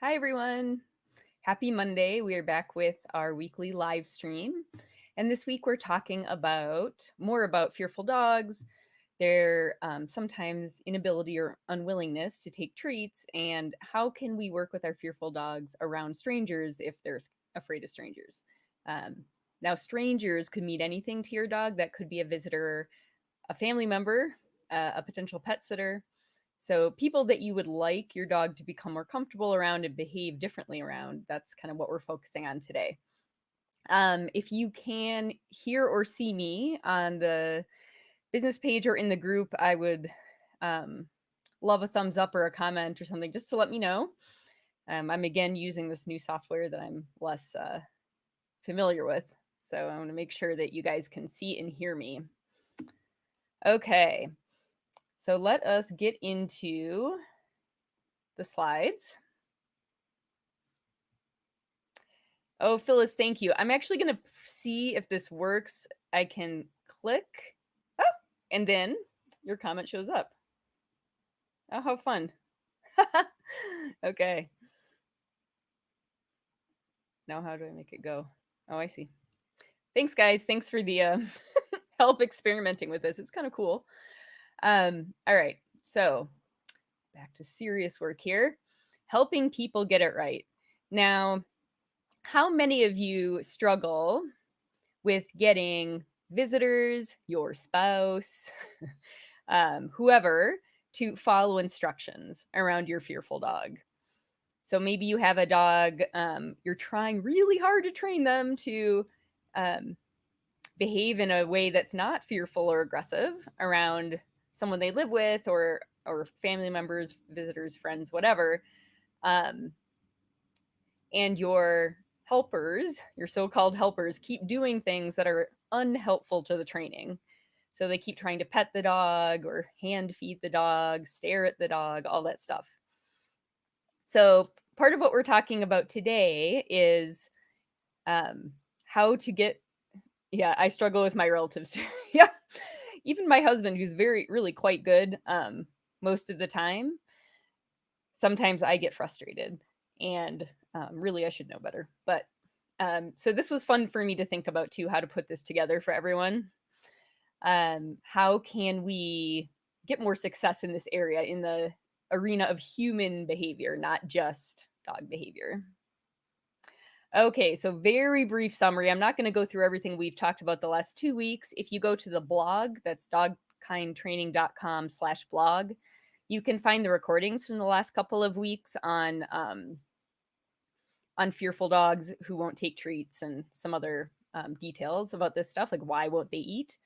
Hi, everyone. Happy Monday. We are back with our weekly live stream. And this week we're talking about more about fearful dogs, their sometimes inability or unwillingness to take treats, and how can we work with our fearful dogs around strangers if they're afraid of strangers. Um, Now, strangers could mean anything to your dog. That could be a visitor, a family member, a potential pet sitter. So, people that you would like your dog to become more comfortable around and behave differently around, that's kind of what we're focusing on today. If you can hear or see me on the business page or in the group, I would um, love a thumbs up or a comment or something just to let me know. I'm again using this new software that I'm less familiar with. So I want to make sure that you guys can see and hear me. Okay, so let us get into the slides. Oh, Phyllis, thank you. I'm actually going to see if this works. I can click. Oh, and then your comment shows up. Oh, how fun. Okay. Now, how do I make it go? Oh, I see. Thanks, guys. Thanks for the help experimenting with this. It's kind of cool. All right. So, back to serious work here. Helping people get it right. Now, how many of you struggle with getting visitors, your spouse, whoever, to follow instructions around your fearful dog? So maybe you have a dog, you're trying really hard to train them to um, behave in a way that's not fearful or aggressive around someone they live with or family members, visitors, friends, whatever. Um, and your helpers, your so-called helpers, keep doing things that are unhelpful to the training. So they keep trying to pet the dog or hand feed the dog, stare at the dog, all that stuff. So part of what we're talking about today is how to get. Yeah, I struggle with my relatives. Yeah, even my husband, who's really quite good most of the time. Sometimes I get frustrated, and really I should know better. But so this was fun for me to think about too, how to put this together for everyone. How can we get more success in this area, in the arena of human behavior, not just dog behavior? Okay, so very brief summary. I'm not going to go through everything we've talked about the last 2 weeks. If you go to the blog, that's dogkindtraining.com/blog, you can find the recordings from the last couple of weeks on fearful dogs who won't take treats and some other details about this stuff, like why won't they eat.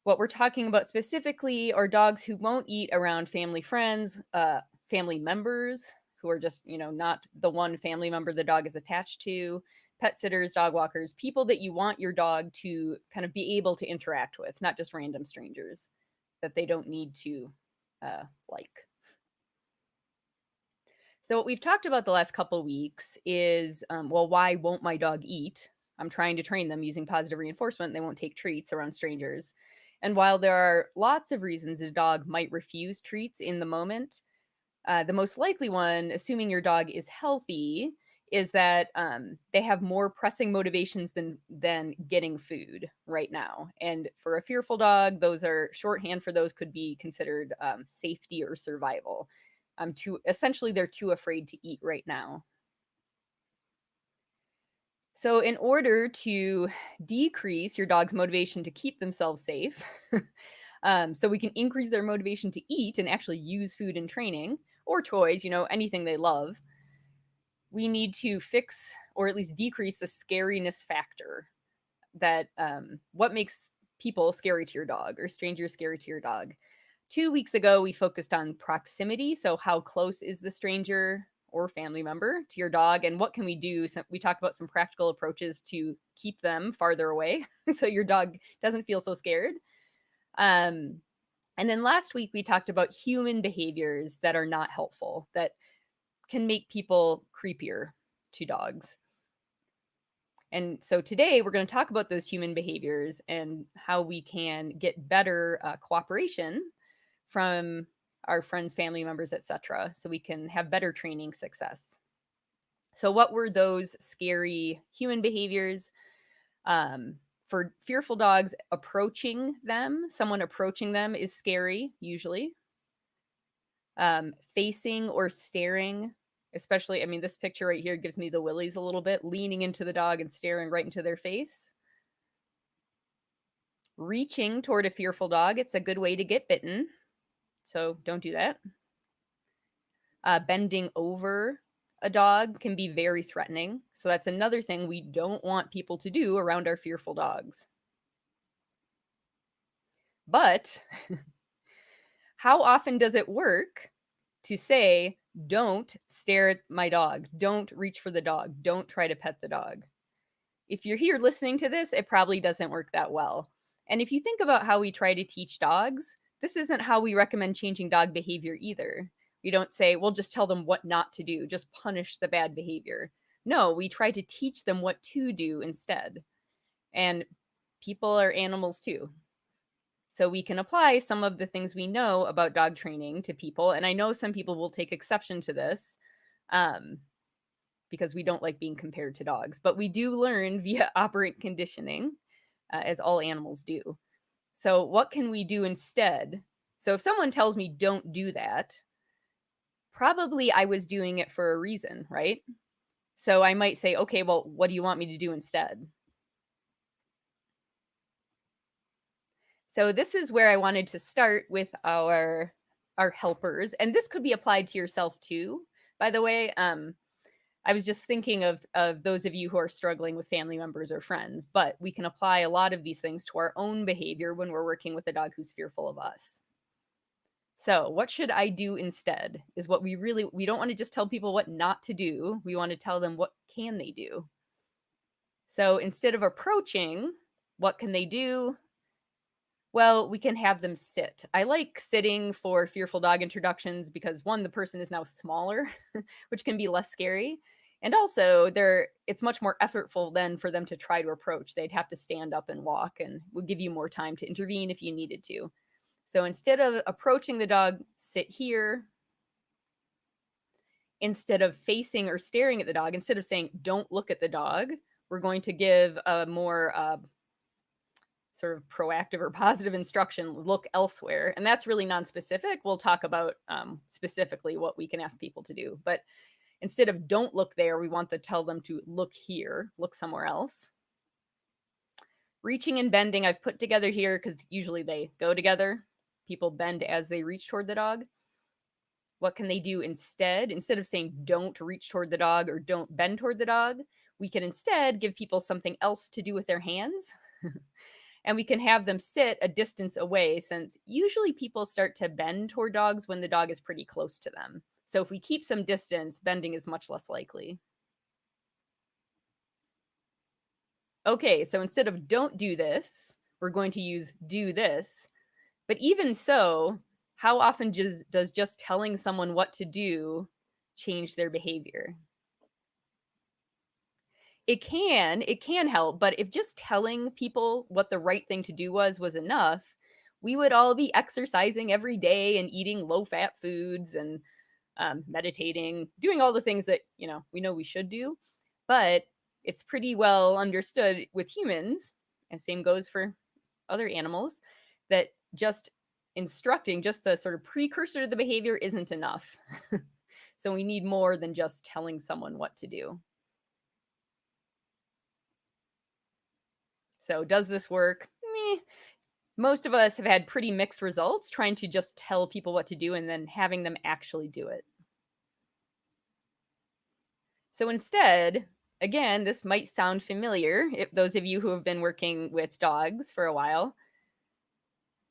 What we're talking about specifically are dogs who won't eat around family friends, family members who are just, not the one family member the dog is attached to, pet sitters, dog walkers, people that you want your dog to kind of be able to interact with, not just random strangers that they don't need to like. So, what we've talked about the last couple weeks is well, why won't my dog eat? I'm trying to train them using positive reinforcement. They won't take treats around strangers. And while there are lots of reasons a dog might refuse treats in the moment, the most likely one, assuming your dog is healthy, is that they have more pressing motivations than getting food right now. And for a fearful dog, those are shorthand for those could be considered safety or survival. Too essentially they're too afraid to eat right now. So, in order to decrease your dog's motivation to keep themselves safe, so we can increase their motivation to eat and actually use food in training or toys, anything they love, we need to fix or at least decrease the scariness factor that what makes people scary to your dog or strangers scary to your dog. 2 weeks ago, we focused on proximity. So, how close is the stranger or family member to your dog, and what can we do? So we talked about some practical approaches to keep them farther away so your dog doesn't feel so scared. Um, and then last week, we talked about human behaviors that are not helpful, that can make people creepier to dogs. And so today we're going to talk about those human behaviors and how we can get better cooperation from our friends, family members, etc., so we can have better training success. So, what were those scary human behaviors? For fearful dogs, someone approaching them is scary, usually. Facing or staring, especially, I mean, this picture right here gives me the willies a little bit, leaning into the dog and staring right into their face. Reaching toward a fearful dog, it's a good way to get bitten. So don't do that. Bending over a dog can be very threatening. So that's another thing we don't want people to do around our fearful dogs. But how often does it work to say, don't stare at my dog, don't reach for the dog, don't try to pet the dog? If you're here listening to this, it probably doesn't work that well. And if you think about how we try to teach dogs, this isn't how we recommend changing dog behavior either. We don't say, well, just tell them what not to do, just punish the bad behavior. No, we try to teach them what to do instead. And people are animals too. So we can apply some of the things we know about dog training to people. And I know some people will take exception to this because we don't like being compared to dogs, but we do learn via operant conditioning, as all animals do. So what can we do instead? So if someone tells me don't do that, probably I was doing it for a reason, right? So I might say, okay, well, what do you want me to do instead? So this is where I wanted to start with our helpers, and this could be applied to yourself too. By the way, I was just thinking of those of you who are struggling with family members or friends, but we can apply a lot of these things to our own behavior when we're working with a dog who's fearful of us. So, what should I do instead? Is what we don't want to just tell people what not to do. We want to tell them what can they do. So, instead of approaching, what can they do? Well, we can have them sit. I like sitting for fearful dog introductions because one, the person is now smaller, which can be less scary. And also, it's much more effortful then for them to try to approach. They'd have to stand up and walk, and would give you more time to intervene if you needed to. So instead of approaching the dog, sit here. Instead of facing or staring at the dog, instead of saying, don't look at the dog, we're going to give a more sort of proactive or positive instruction, look elsewhere. And that's really non-specific. We'll talk about specifically what we can ask people to do. But instead of don't look there, we want to tell them to look here, look somewhere else. Reaching and bending, I've put together here because usually they go together. People bend as they reach toward the dog. What can they do instead? Instead of saying don't reach toward the dog or don't bend toward the dog, we can instead give people something else to do with their hands. And we can have them sit a distance away, since usually people start to bend toward dogs when the dog is pretty close to them. So if we keep some distance, bending is much less likely. Okay, so instead of don't do this, we're going to use do this. But even so, how often does just telling someone what to do change their behavior? It can help, but if just telling people what the right thing to do was enough, we would all be exercising every day and eating low-fat foods and meditating, doing all the things that, we know we should do. But it's pretty well understood with humans, and same goes for other animals, that just instructing, just the sort of precursor to the behavior isn't enough. So we need more than just telling someone what to do. So does this work? Meh. Most of us have had pretty mixed results trying to just tell people what to do and then having them actually do it. So instead, again, this might sound familiar if those of you who have been working with dogs for a while.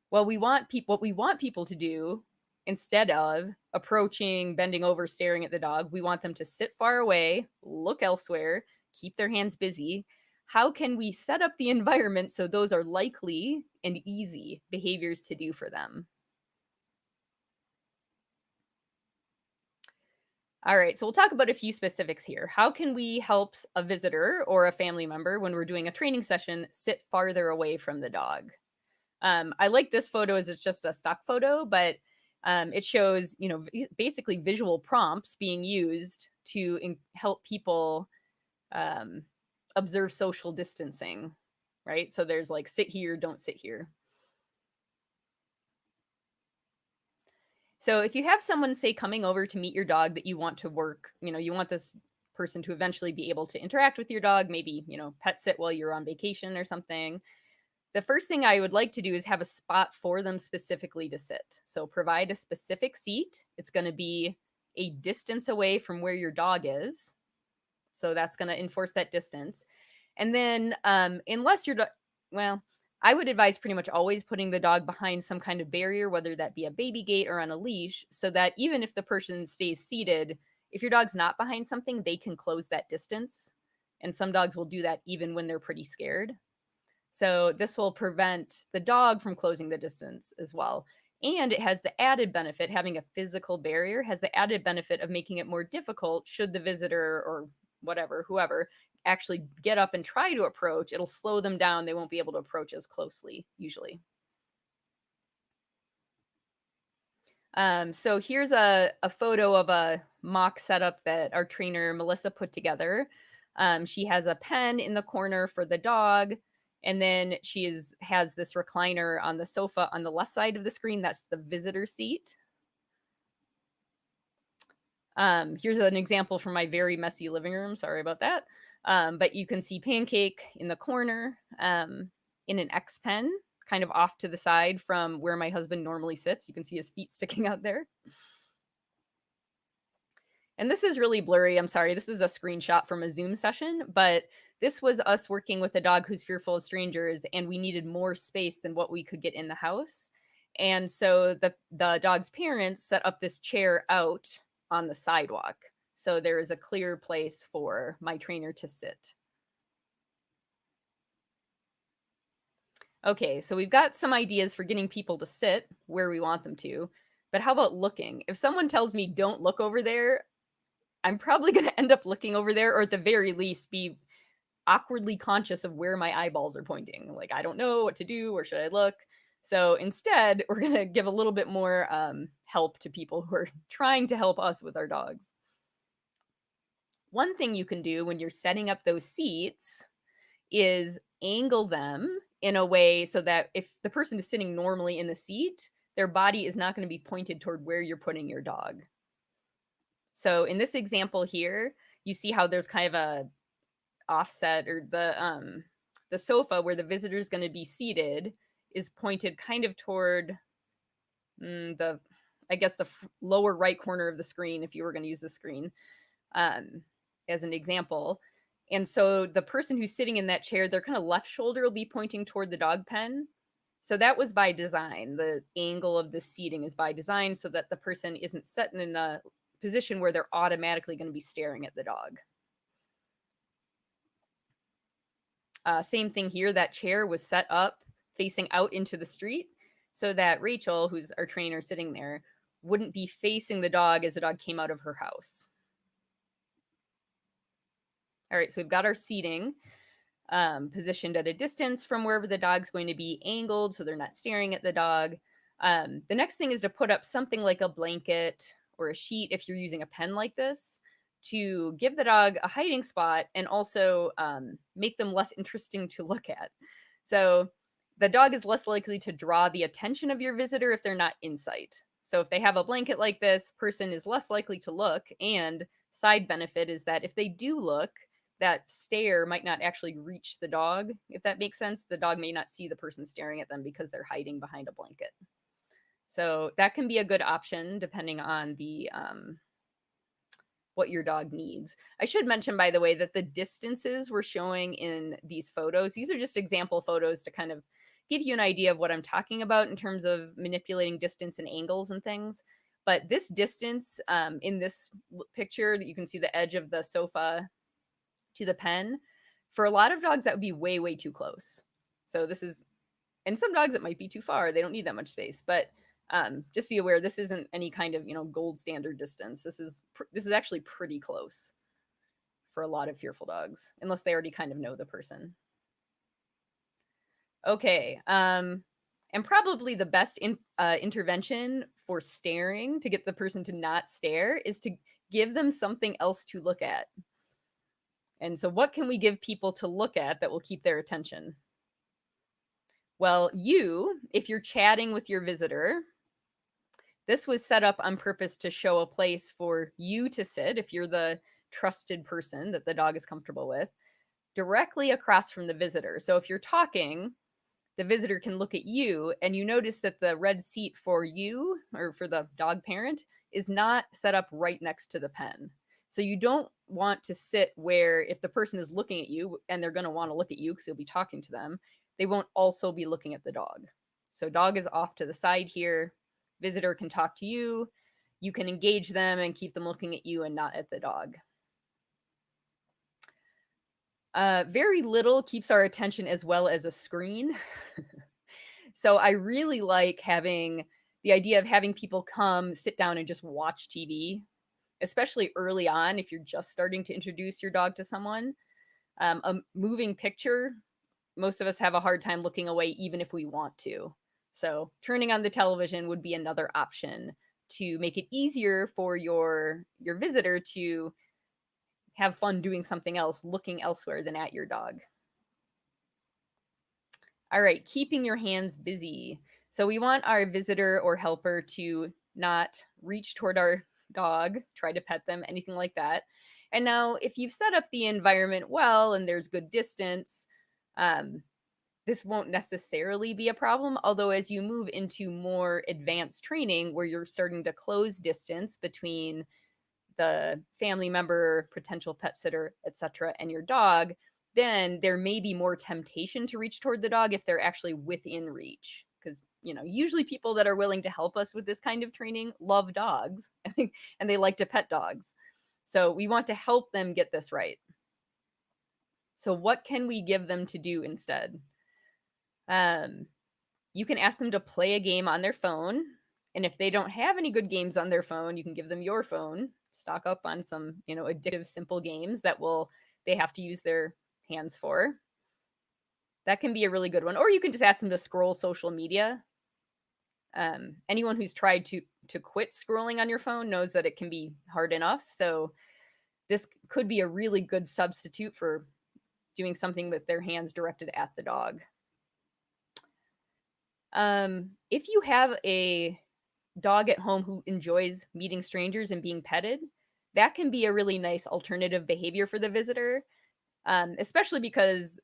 Well, what we want people to do, instead of approaching, bending over, staring at the dog, we want them to sit far away, look elsewhere, keep their hands busy. How can we set up the environment so those are likely and easy behaviors to do for them? All right, so we'll talk about a few specifics here. How can we help a visitor or a family member when we're doing a training session sit farther away from the dog? I like this photo as it's just a stock photo, but it shows, basically visual prompts being used to help people observe social distancing, right? So there's like sit here, don't sit here. So if you have someone, say, coming over to meet your dog that you want to work, you want this person to eventually be able to interact with your dog, maybe, pet sit while you're on vacation or something. The first thing I would like to do is have a spot for them specifically to sit. So provide a specific seat. It's going to be a distance away from where your dog is. So that's going to enforce that distance. And then, unless you're, well, I would advise pretty much always putting the dog behind some kind of barrier, whether that be a baby gate or on a leash, so that even if the person stays seated, if your dog's not behind something, they can close that distance. And some dogs will do that even when they're pretty scared. So this will prevent the dog from closing the distance as well. And it has the added benefit, having a physical barrier has the added benefit of making it more difficult should the visitor or whatever, whoever, actually get up and try to approach. It'll slow them down. They won't be able to approach as closely, usually. So here's a photo of a mock setup that our trainer, Melissa, put together. She has a pen in the corner for the dog. And then she has this recliner on the sofa on the left side of the screen. That's the visitor seat. Here's an example from my very messy living room. Sorry about that. But you can see Pancake in the corner in an X pen, kind of off to the side from where my husband normally sits. You can see his feet sticking out there. And this is really blurry. I'm sorry. This is a screenshot from a Zoom session, but this was us working with a dog who's fearful of strangers, and we needed more space than what we could get in the house. And so the dog's parents set up this chair out on the sidewalk. So there is a clear place for my trainer to sit. Okay, so we've got some ideas for getting people to sit where we want them to, but how about looking? If someone tells me don't look over there, I'm probably going to end up looking over there, or at the very least be awkwardly conscious of where my eyeballs are pointing. Like, I don't know what to do. Where should I look? So instead, we're going to give a little bit more help to people who are trying to help us with our dogs. One thing you can do when you're setting up those seats is angle them in a way so that if the person is sitting normally in the seat, their body is not going to be pointed toward where you're putting your dog. So in this example here, you see how there's kind of a offset, or the sofa where the visitor is going to be seated is pointed kind of toward the lower right corner of the screen, if you were going to use the screen as an example. And so the person who's sitting in that chair, their kind of left shoulder will be pointing toward the dog pen. So that was by design. The angle of the seating is by design so that the person isn't sitting in a position where they're automatically going to be staring at the dog. Same thing here. That chair was set up facing out into the street so that Rachel, who's our trainer sitting there, wouldn't be facing the dog as the dog came out of her house. All right, so we've got our seating positioned at a distance from wherever the dog's going to be, angled so they're not staring at the dog. The next thing is to put up something like a blanket or a sheet if you're using a pen like this, to give the dog a hiding spot and also make them less interesting to look at. So the dog is less likely to draw the attention of your visitor if they're not in sight. So if they have a blanket like this, person is less likely to look. And side benefit is that if they do look, that stare might not actually reach the dog, if that makes sense. The dog may not see the person staring at them because they're hiding behind a blanket. So that can be a good option depending on the what your dog needs. I should mention, by the way, that the distances we're showing in these photos, these are just example photos to kind of give you an idea of what I'm talking about in terms of manipulating distance and angles and things. But this distance in this picture, you can see the edge of the sofa to the pen. For a lot of dogs, that would be way, way too close. So this is, and some dogs it might be too far. They don't need that much space, but just be aware this isn't any kind of gold standard distance. This is actually pretty close for a lot of fearful dogs, unless they already kind of know the person. Okay, And probably the best intervention for staring to get the person to not stare is to give them something else to look at. And so, what can we give people to look at that will keep their attention? Well, if you're chatting with your visitor, this was set up on purpose to show a place for you to sit if you're the trusted person that the dog is comfortable with, directly across from the visitor. So if you're talking, the visitor can look at you and you notice that the red seat for you or for the dog parent is not set up right next to the pen. So you don't want to sit where if the person is looking at you and they're going to want to look at you because you'll be talking to them, they won't also be looking at the dog. So dog is off to the side here. Visitor can talk to you. You can engage them and keep them looking at you and not at the dog. Very little keeps our attention as well as a screen. So I really like having the idea of having people come sit down and just watch TV, especially early on if you're just starting to introduce your dog to someone. A moving picture, most of us have a hard time looking away even if we want to. So turning on the television would be another option to make it easier for your visitor to have fun doing something else, looking elsewhere than at your dog. All right, keeping your hands busy. So we want our visitor or helper to not reach toward our dog, try to pet them, anything like that. And now, if you've set up the environment well and there's good distance, this won't necessarily be a problem. Although, as you move into more advanced training where you're starting to close distance between the family member, potential pet sitter, etc., and your dog, then there may be more temptation to reach toward the dog if they're actually within reach. Because, usually people that are willing to help us with this kind of training love dogs and they like to pet dogs. So we want to help them get this right. So what can we give them to do instead? You can ask them to play a game on their phone. And if they don't have any good games on their phone, you can give them your phone, stock up on some, addictive, simple games that they have to use their hands for. That can be a really good one. Or you can just ask them to scroll social media. Anyone who's tried to quit scrolling on your phone knows that it can be hard enough. So this could be a really good substitute for doing something with their hands directed at the dog. If you have a dog at home who enjoys meeting strangers and being petted, that can be a really nice alternative behavior for the visitor, especially because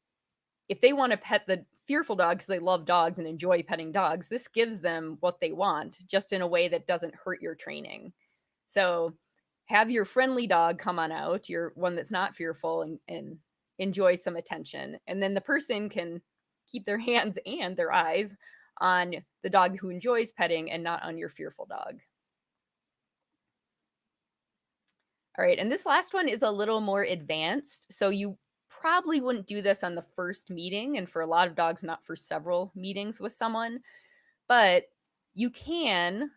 if they want to pet the fearful dog because they love dogs and enjoy petting dogs, this gives them what they want, just in a way that doesn't hurt your training. So have your friendly dog come on out, your one that's not fearful, and enjoy some attention. And then the person can keep their hands and their eyes on the dog who enjoys petting and not on your fearful dog. All right, and this last one is a little more advanced. So you probably wouldn't do this on the first meeting, and for a lot of dogs, not for several meetings with someone. But you can,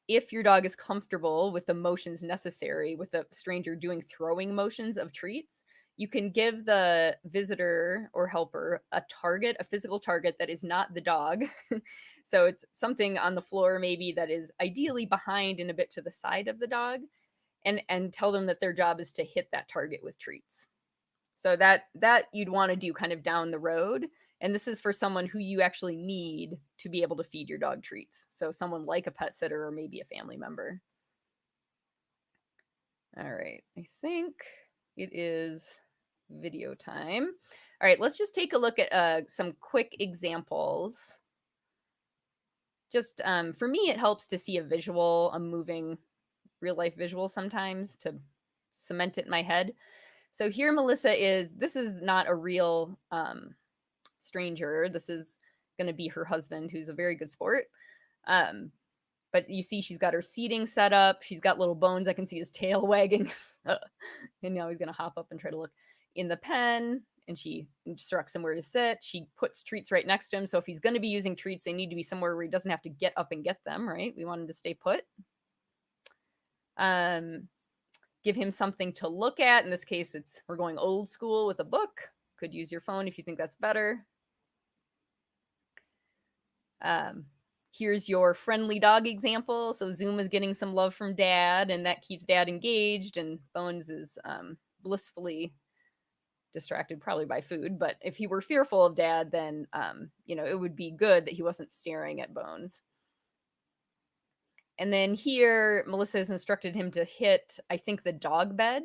if your dog is comfortable with the motions necessary with a stranger doing throwing motions of treats, you can give the visitor or helper a target, a physical target that is not the dog. So it's something on the floor maybe that is ideally behind and a bit to the side of the dog, and tell them that their job is to hit that target with treats. So that you'd want to do kind of down the road. And this is for someone who you actually need to be able to feed your dog treats. So someone like a pet sitter or maybe a family member. All right, I think it is video time. All right, let's just take a look at some quick examples. Just for me, it helps to see a visual, a moving real life visual sometimes to cement it in my head. So here this is not a real stranger. This is going to be her husband, who's a very good sport. But you see she's got her seating set up. She's got little bones. I can see his tail wagging. And now he's going to hop up and try to look in the pen. And she instructs him where to sit. She puts treats right next to him. So if he's going to be using treats, they need to be somewhere where he doesn't have to get up and get them, right? We want him to stay put. Give him something to look at. In this case, we're going old school with a book. Could use your phone if you think that's better. Um, Here's your friendly dog example. So Zoom is getting some love from dad, and that keeps dad engaged, and Bones is blissfully distracted, probably by food. But if he were fearful of dad, then it would be good that he wasn't staring at Bones. And then here, Melissa has instructed him to hit, I think, the dog bed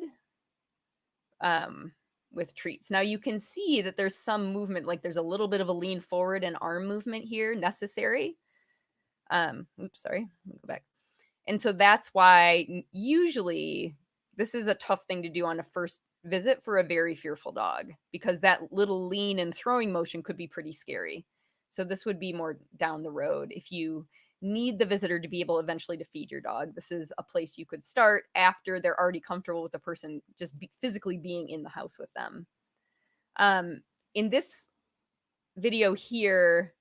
with treats. Now you can see that there's some movement, like there's a little bit of a lean forward and arm movement here necessary. Oops, sorry, let me go back. And so that's why usually this is a tough thing to do on a first visit for a very fearful dog, because that little lean and throwing motion could be pretty scary. So this would be more down the road. If you need the visitor to be able eventually to feed your dog, this is a place you could start after they're already comfortable with the person just physically being in the house with them. In this video here,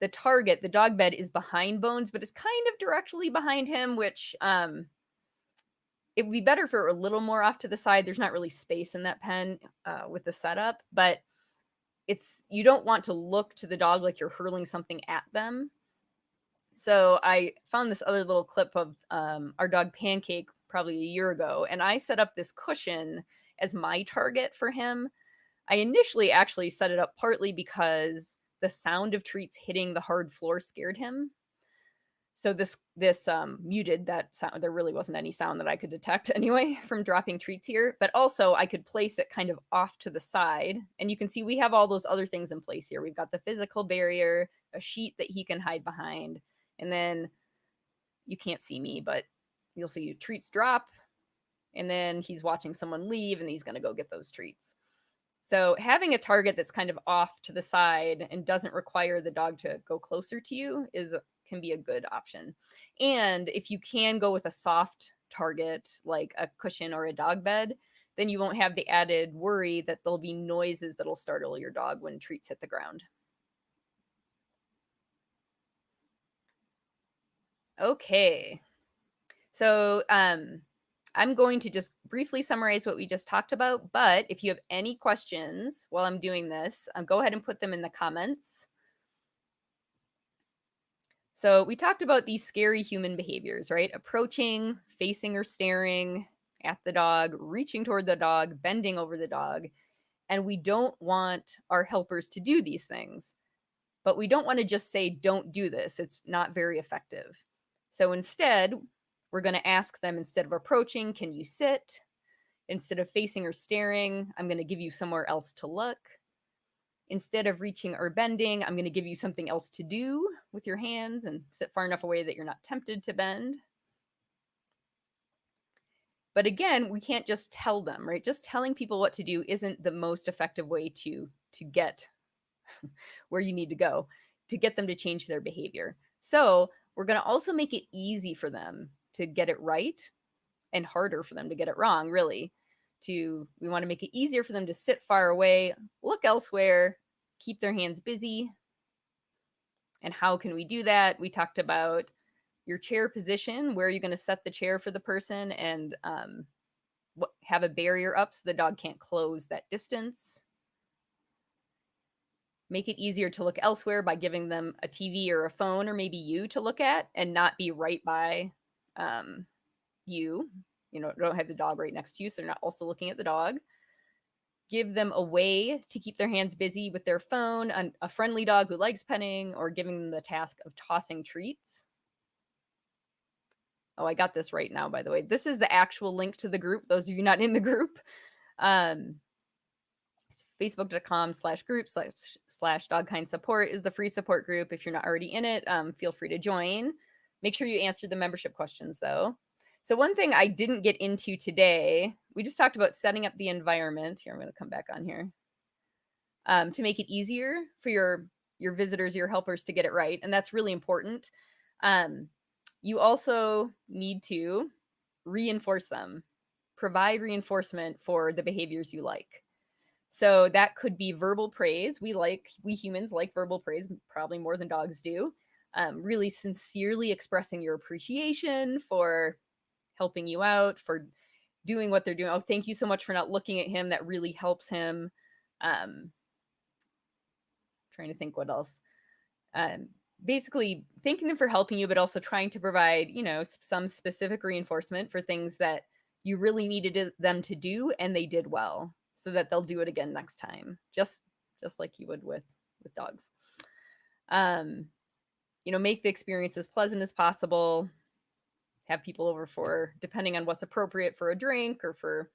the target, the dog bed, is behind Bones, but it's kind of directly behind him, which it would be better if it were a little more off to the side. There's not really space in that pen with the setup, but you don't want to look to the dog like you're hurling something at them. So I found this other little clip of our dog Pancake probably a year ago, and I set up this cushion as my target for him. I initially actually set it up partly because the sound of treats hitting the hard floor scared him. So this muted that sound. There really wasn't any sound that I could detect anyway from dropping treats here. But also I could place it kind of off to the side. And you can see we have all those other things in place here. We've got the physical barrier, a sheet that he can hide behind. And then you can't see me, but you'll see treats drop. And then he's watching someone leave and he's going to go get those treats. So having a target that's kind of off to the side and doesn't require the dog to go closer to you can be a good option. And if you can go with a soft target like a cushion or a dog bed, then you won't have the added worry that there'll be noises that'll startle your dog when treats hit the ground. Okay. So I'm going to just briefly summarize what we just talked about, but if you have any questions while I'm doing this, go ahead and put them in the comments. So we talked about these scary human behaviors, right? Approaching, facing or staring at the dog, reaching toward the dog, bending over the dog. And we don't want our helpers to do these things, but we don't want to just say, don't do this. It's not very effective. So instead, we're going to ask them, instead of approaching, can you sit? Instead of facing or staring, I'm going to give you somewhere else to look. Instead of reaching or bending, I'm going to give you something else to do with your hands and sit far enough away that you're not tempted to bend. But again, we can't just tell them, right? Just telling people what to do isn't the most effective way to get where you need to go, to get them to change their behavior. So we're going to also make it easy for them to get it right and harder for them to get it wrong, really. We want to make it easier for them to sit far away, look elsewhere, keep their hands busy. And how can we do that? We talked about your chair position, where you're going to set the chair for the person, and have a barrier up so the dog can't close that distance. Make it easier to look elsewhere by giving them a TV or a phone, or maybe you to look at, and not be right by you. Don't have the dog right next to you, so they're not also looking at the dog. Give them a way to keep their hands busy with their phone, a friendly dog who likes petting, or giving them the task of tossing treats. Oh, I got this right now, by the way. This is the actual link to the group, those of you not in the group. It's facebook.com/group/dogkind support is the free support group. If you're not already in it, feel free to join. Make sure you answer the membership questions, though. So one thing I didn't get into today, we just talked about setting up the environment. Here, I'm going to come back on here. To make it easier for your visitors, your helpers, to get it right. And that's really important. You also need to reinforce them. Provide reinforcement for the behaviors you like. So that could be verbal praise. We humans like verbal praise probably more than dogs do. Really sincerely expressing your appreciation for helping you out, for doing what they're doing. Oh, thank you so much for not looking at him. That really helps him. Trying to think what else. basically thanking them for helping you, but also trying to provide, some specific reinforcement for things that you really needed them to do and they did well, so that they'll do it again next time, just like you would with dogs. Make the experience as pleasant as possible. Have people over for, depending on what's appropriate, for a drink or for,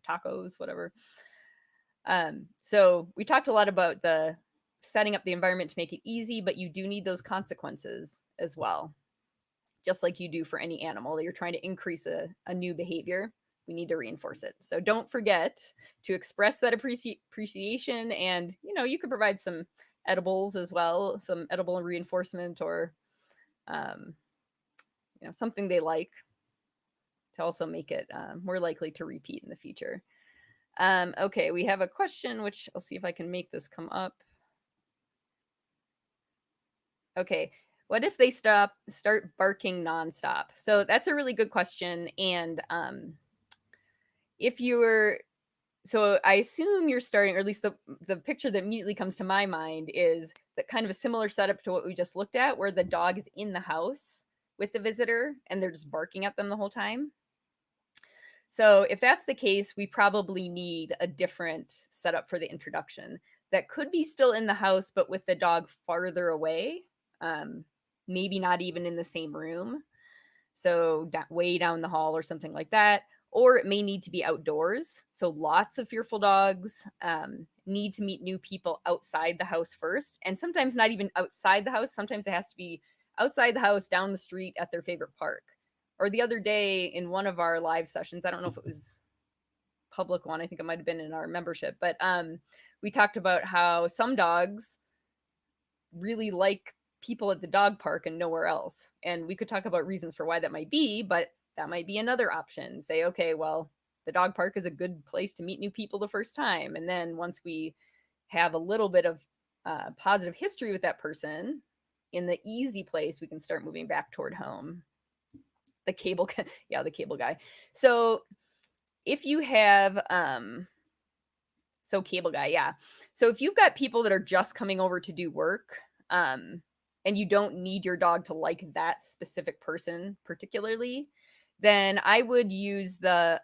tacos, whatever. So we talked a lot about the setting up the environment to make it easy, but you do need those consequences as well. Just like you do for any animal that you're trying to increase a new behavior, we need to reinforce it. So don't forget to express that appreciation, and you could provide some edibles as well, some edible reinforcement, or something they like, to also make it more likely to repeat in the future. Okay, we have a question, which I'll see if I can make this come up. Okay, what if they start barking nonstop? So that's a really good question. And if you were, so I assume you're starting, or at least the picture that immediately comes to my mind is that kind of a similar setup to what we just looked at, where the dog is in the house with the visitor and they're just barking at them the whole time. So if that's the case, we probably need a different setup for the introduction that could be still in the house, but with the dog farther away, maybe not even in the same room. So way down the hall or something like that. Or it may need to be outdoors. So lots of fearful dogs need to meet new people outside the house first. And sometimes not even outside the house. Sometimes it has to be outside the house, down the street, at their favorite park. Or the other day in one of our live sessions, I don't know if it was public one, I think it might have been in our membership, but we talked about how some dogs really like people at the dog park and nowhere else. And we could talk about reasons for why that might be, but that might be another option. Say, okay, well, the dog park is a good place to meet new people the first time. And then once we have a little bit of positive history with that person in the easy place, we can start moving back toward home. The cable, yeah, the cable guy. So if you have, so cable guy, yeah. So if you've got people that are just coming over to do work, and you don't need your dog to like that specific person particularly, then I would use the,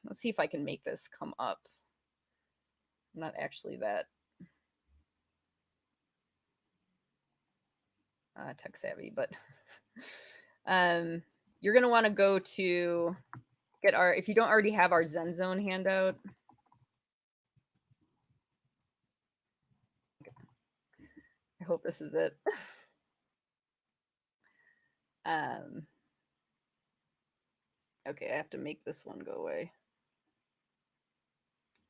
let's see if I can make this come up. I'm not actually that tech savvy, but you're going to want to go to get our, if you don't already have our Zen Zone handout. I hope this is it. Okay, I have to make this one go away.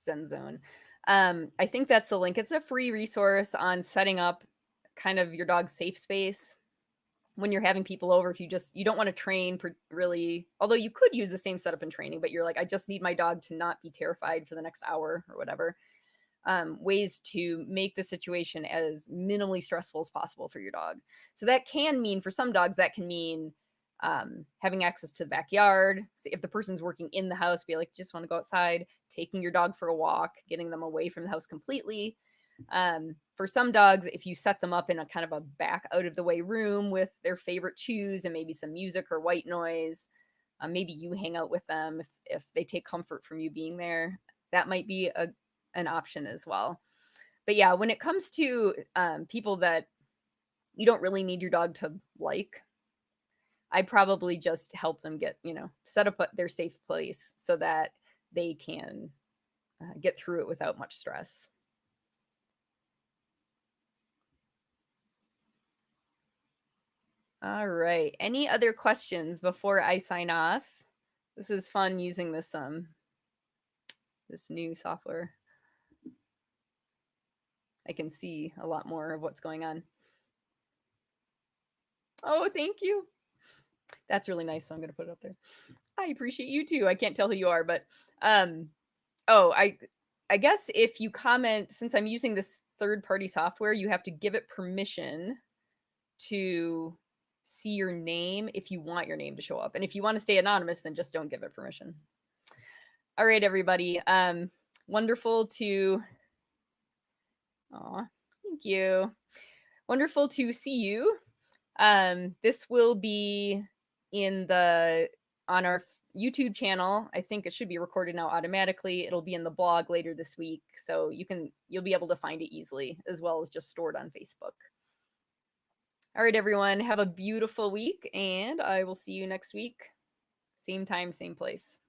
Zen Zone. I think that's the link. It's a free resource on setting up kind of your dog's safe space when you're having people over. If you don't want to train really, although you could use the same setup in training, but you're like, I just need my dog to not be terrified for the next hour or whatever. Ways to make the situation as minimally stressful as possible for your dog. So that can mean, for some dogs, that can mean having access to the backyard. So if the person's working in the house, be like, just want to go outside, taking your dog for a walk, getting them away from the house completely. For some dogs, if you set them up in a kind of a back out of the way room with their favorite chews and maybe some music or white noise, maybe you hang out with them if they take comfort from you being there. That might be an option as well. But yeah, when it comes to people that you don't really need your dog to like, I probably just help them get, set up their safe place so that they can get through it without much stress. All right. Any other questions before I sign off? This is fun using this new software. I can see a lot more of what's going on. Oh, thank you. That's really nice. So I'm going to put it up there. I appreciate you too. I can't tell who you are, but I guess if you comment, since I'm using this third-party software, you have to give it permission to see your name if you want your name to show up. And if you want to stay anonymous, then just don't give it permission. All right, everybody. Wonderful to, thank you. Wonderful to see you. This will be on our YouTube channel. I think it should be recorded now automatically. It'll be in the blog later this week, so you'll be able to find it easily, as well as just stored on Facebook. All right, everyone, have a beautiful week, and I will see you next week. Same time, same place.